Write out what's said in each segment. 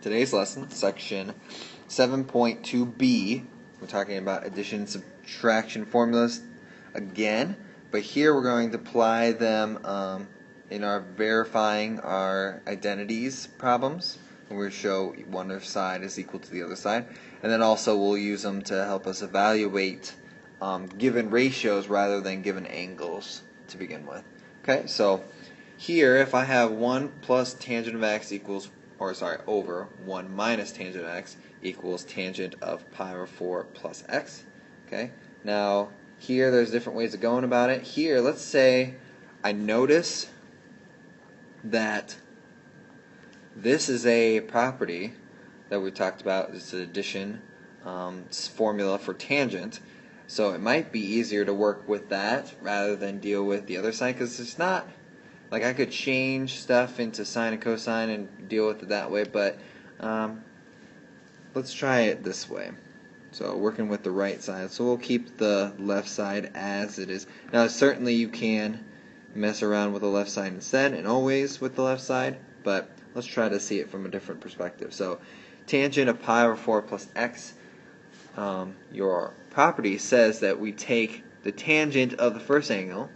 today's lesson, section 7.2b. We're talking about addition and subtraction formulas again, but here we're going to apply them in our verifying our identities problems. And we'll show one side is equal to the other side, and then also we'll use them to help us evaluate given ratios rather than given angles to begin with. Okay, so here if I have 1 plus tangent of x equals, over 1 minus tangent of x equals tangent of pi over 4 plus x. Okay, now here there's different ways of going about it. Here, let's say I notice that this is a property that we talked about. It's an addition formula for tangent. So it might be easier to work with that rather than deal with the other side, because it's not like I could change stuff into sine and cosine and deal with it that way, but let's try it this way. So working with the right side, so we'll keep the left side as it is. Now certainly you can mess around with the left side instead, and always with the left side, but let's try to see it from a different perspective. So tangent of pi over 4 plus x, your property says that we take the tangent of the first angle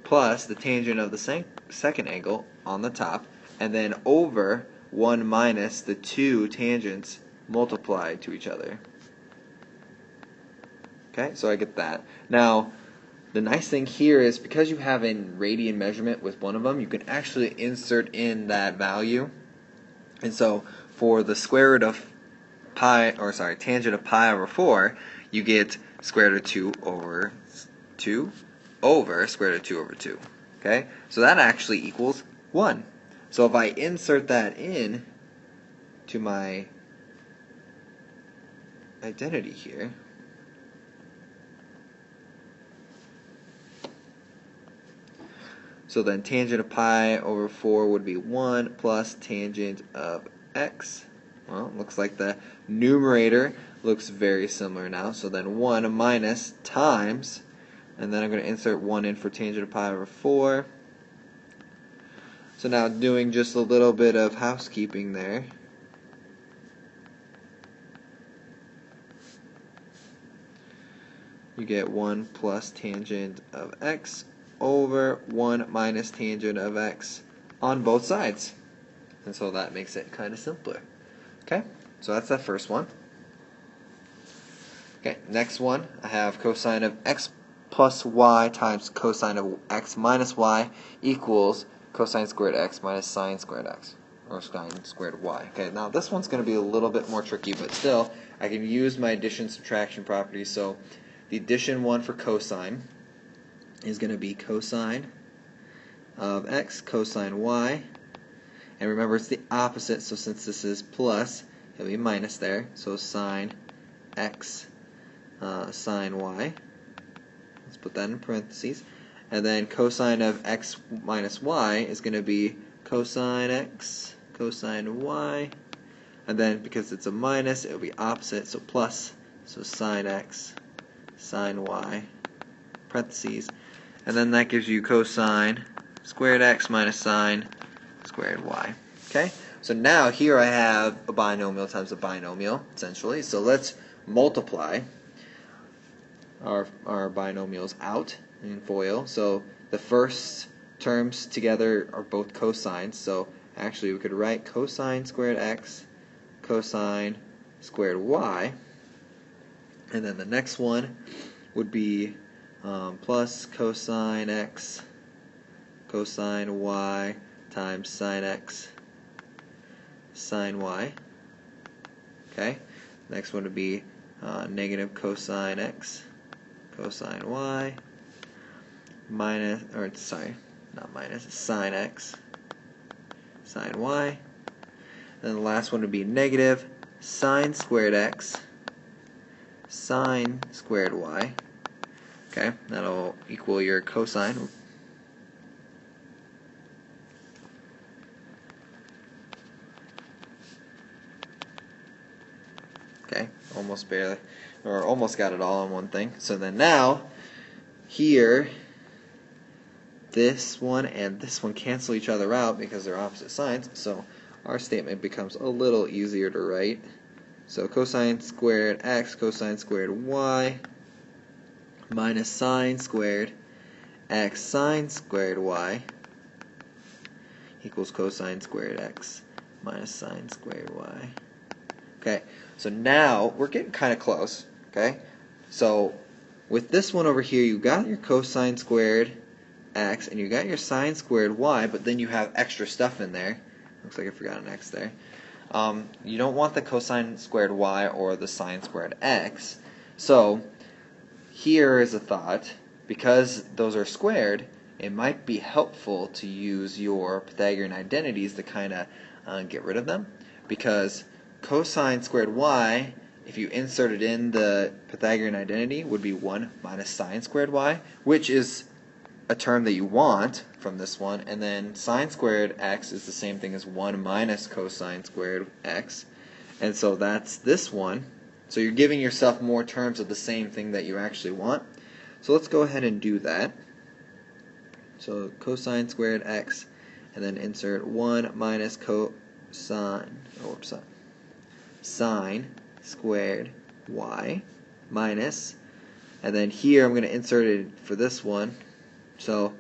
plus the tangent of the second angle on the top, and then over 1 minus the two tangents multiplied to each other. Okay, so I get that. Now, the nice thing here is because you have a radian measurement with one of them, you can actually insert in that value. And so for the square root of tangent of pi over 4, you get square root of 2 over 2 over square root of 2 over 2. Okay? So that actually equals 1. So if I insert that in to my identity here, so then tangent of pi over 4 would be 1 plus tangent of x. Well, it looks like the numerator looks very similar now. So then 1 minus times, and then I'm going to insert 1 in for tangent of pi over 4. So now doing just a little bit of housekeeping there. You get 1 plus tangent of x over 1 minus tangent of x on both sides. And so that makes it kind of simpler. Okay, so that's that first one. Okay, next one, I have cosine of x plus y times cosine of x minus y equals cosine squared x minus sine squared x, or sine squared y. Okay, now this one's going to be a little bit more tricky, but still, I can use my addition subtraction property. So the addition one for cosine is going to be cosine of x cosine y. And remember, it's the opposite, so since this is plus, it'll be minus there. So sine x sine y. Let's put that in parentheses. And then cosine of x minus y is going to be cosine x cosine y. And then because it's a minus, it'll be opposite, so plus. So sine x sine y, parentheses. And then that gives you cosine squared x minus sine squared y. Okay? So now here I have a binomial times a binomial, essentially. So let's multiply our binomials out in FOIL. So the first terms together are both cosines. So actually we could write cosine squared x cosine squared y. And then the next one would be plus cosine x cosine y times sine x sine y. Okay, next one would be negative cosine x cosine y minus, sine x sine y. And then the last one would be negative sine squared x sine squared y. Okay, that'll equal your cosine. Okay, almost barely, or almost got it all on one thing. So then now, here, this one and this one cancel each other out because they're opposite sides. So our statement becomes a little easier to write. So cosine squared x cosine squared y minus sine squared x sine squared y equals cosine squared x minus sine squared y. Okay, so now we're getting kind of close. Okay, so with this one over here, you got your cosine squared x and you got your sine squared y, but then you have extra stuff in there. Looks like I forgot an x there. You don't want the cosine squared y or the sine squared x. So here is a thought. Because those are squared, it might be helpful to use your Pythagorean identities to kind of get rid of them. Because cosine squared y, if you insert it in the Pythagorean identity, would be 1 minus sine squared y, which is a term that you want from this one. And then sine squared x is the same thing as 1 minus cosine squared x. And so that's this one. So you're giving yourself more terms of the same thing that you actually want. So let's go ahead and do that. So cosine squared x, and then insert 1 minus sine squared y minus, and then here I'm going to insert it for this one. So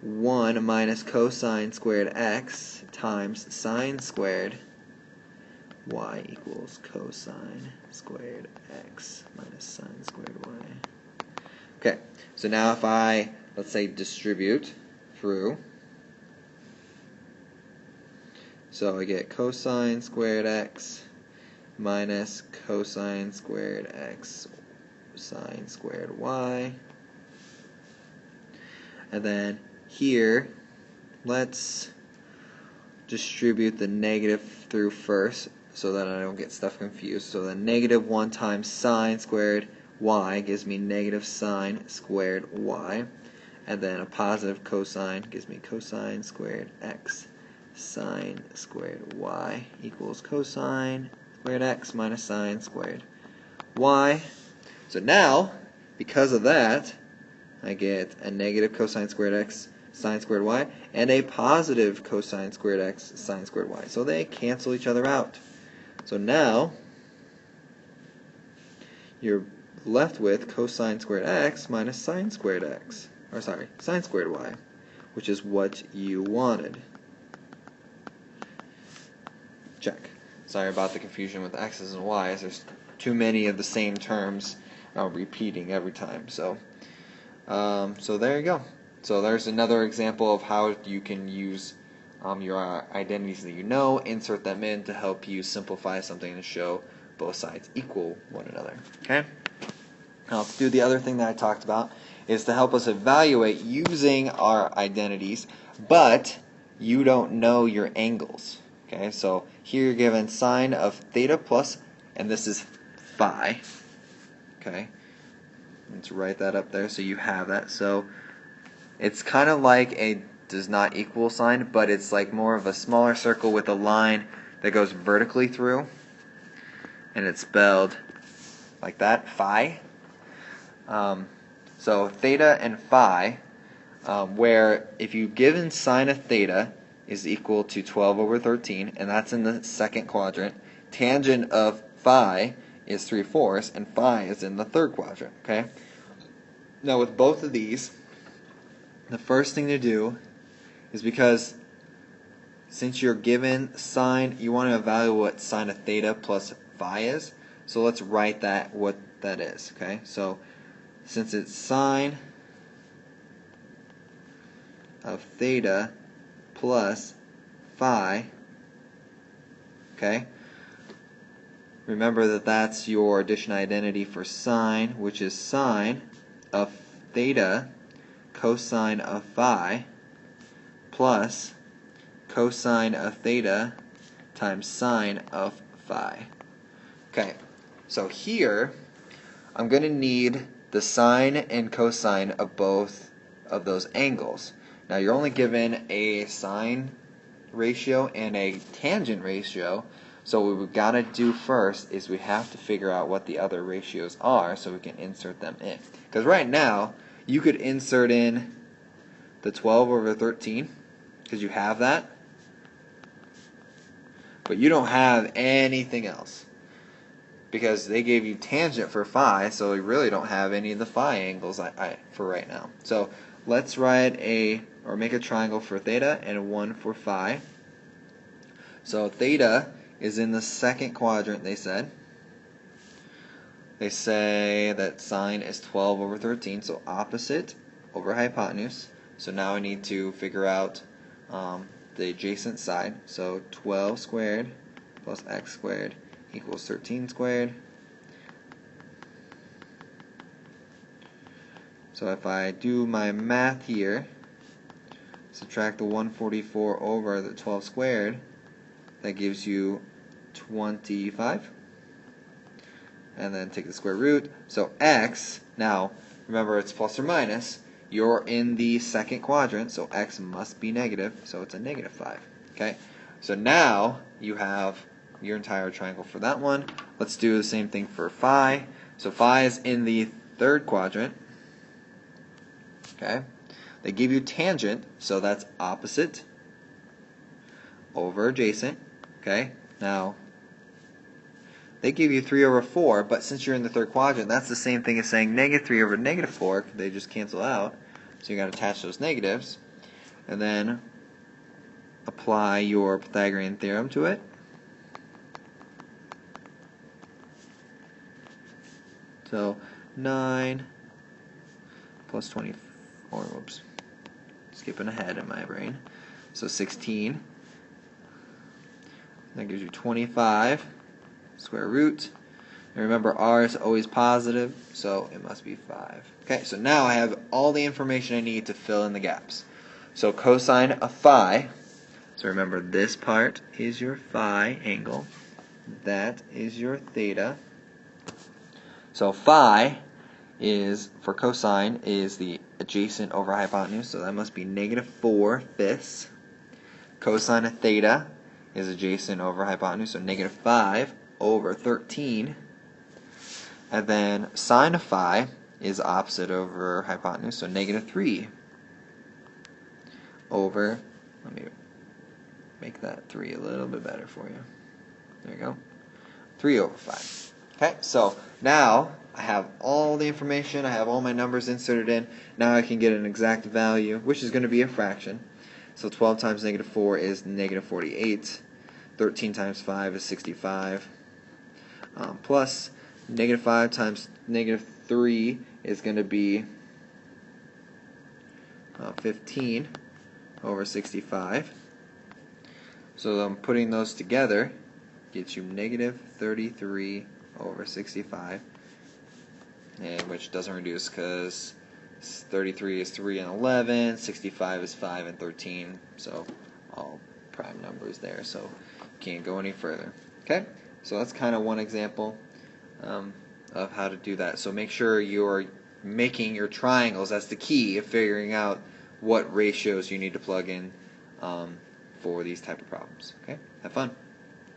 1 minus cosine squared x times sine squared y equals cosine squared x minus sine squared y. Okay, so now if I, let's say, distribute through, so I get cosine squared x minus cosine squared x sine squared y. And then here, let's distribute the negative through first so that I don't get stuff confused. So the negative 1 times sine squared y gives me negative sine squared y, and then a positive cosine gives me cosine squared x sine squared y equals cosine squared x minus sine squared y. So now, because of that, I get a negative cosine squared x sine squared y and a positive cosine squared x sine squared y. So they cancel each other out. So now you're left with cosine squared x minus sine squared x, or sorry, sine squared y, which is what you wanted. Check. Sorry about the confusion with x's and y's. There's too many of the same terms repeating every time. So there you go. So there's another example of how you can use your identities that you know, insert them in to help you simplify something and show both sides equal one another. Okay? Now to do the other thing that I talked about is to help us evaluate using our identities, but you don't know your angles. Okay, so here you're given sine of theta plus, and this is phi. Okay, let's write that up there so you have that. So it's kind of like a does not equal sign, but it's like more of a smaller circle with a line that goes vertically through, and it's spelled like that, phi. So theta and phi, where if you've given sine of theta is equal to 12 over 13, and that's in the second quadrant, tangent of phi is 3/4, and phi is in the third quadrant. Okay. Now with both of these, the first thing to do is, because since you're given sine, you want to evaluate what sine of theta plus phi is. So let's write that, what that is. Okay, so since it's sine of theta plus phi, okay, remember that that's your addition identity for sine, which is sine of theta cosine of phi plus cosine of theta times sine of phi. Okay, so here I'm going to need the sine and cosine of both of those angles. Now you're only given a sine ratio and a tangent ratio, so what we've got to do first is we have to figure out what the other ratios are so we can insert them in. Because right now, you could insert in the 12 over 13, because you have that. but you don't have anything else because they gave you tangent for phi, so you really don't have any of the phi angles for right now. So let's write make a triangle for theta and one for phi. So theta is in the second quadrant, they said. They say that sine is 12 over 13, so opposite over hypotenuse. So now I need to figure out the adjacent side. So 12 squared plus x squared equals 13 squared. So if I do my math here, subtract the 144 over the 12 squared, that gives you 25. And then take the square root. So x, now remember it's plus or minus. You're in the second quadrant, so x must be negative, so it's a negative 5. Okay? So now you have your entire triangle for that one. Let's do the same thing for phi. So phi is in the third quadrant. Okay? They give you tangent, so that's opposite over adjacent. Okay? Now, they give you 3 over 4, but since you're in the third quadrant, that's the same thing as saying negative 3 over negative 4. They just cancel out. So you got to attach those negatives. And then apply your Pythagorean theorem to it. So 9 plus 24, whoops, skipping ahead in my brain. So 16. That gives you 25. Square root. And remember, r is always positive, so it must be 5. Okay, so now I have all the information I need to fill in the gaps. So cosine of phi, so remember this part is your phi angle. That is your theta. So phi is, for cosine, is the adjacent over hypotenuse, so that must be negative 4/5. Cosine of theta is adjacent over hypotenuse, so negative 5 over 13. And then sine of phi is opposite over hypotenuse, so negative 3 over, let me make that 3 a little bit better for you. There you go. 3 over 5. Okay, so now I have all the information, I have all my numbers inserted in. Now I can get an exact value, which is going to be a fraction. So 12 times negative 4 is negative 48. 13 times 5 is 65. Plus negative 5 times negative 3 is going to be 15 over 65. So I'm putting those together gets you negative 33 over 65, and which doesn't reduce because 33 is 3 and 11, 65 is 5 and 13, so all prime numbers there, so can't go any further. Okay, so that's kind of one example of how to do that. So make sure you're making your triangles. That's the key of figuring out what ratios you need to plug in for these type of problems. Okay, have fun.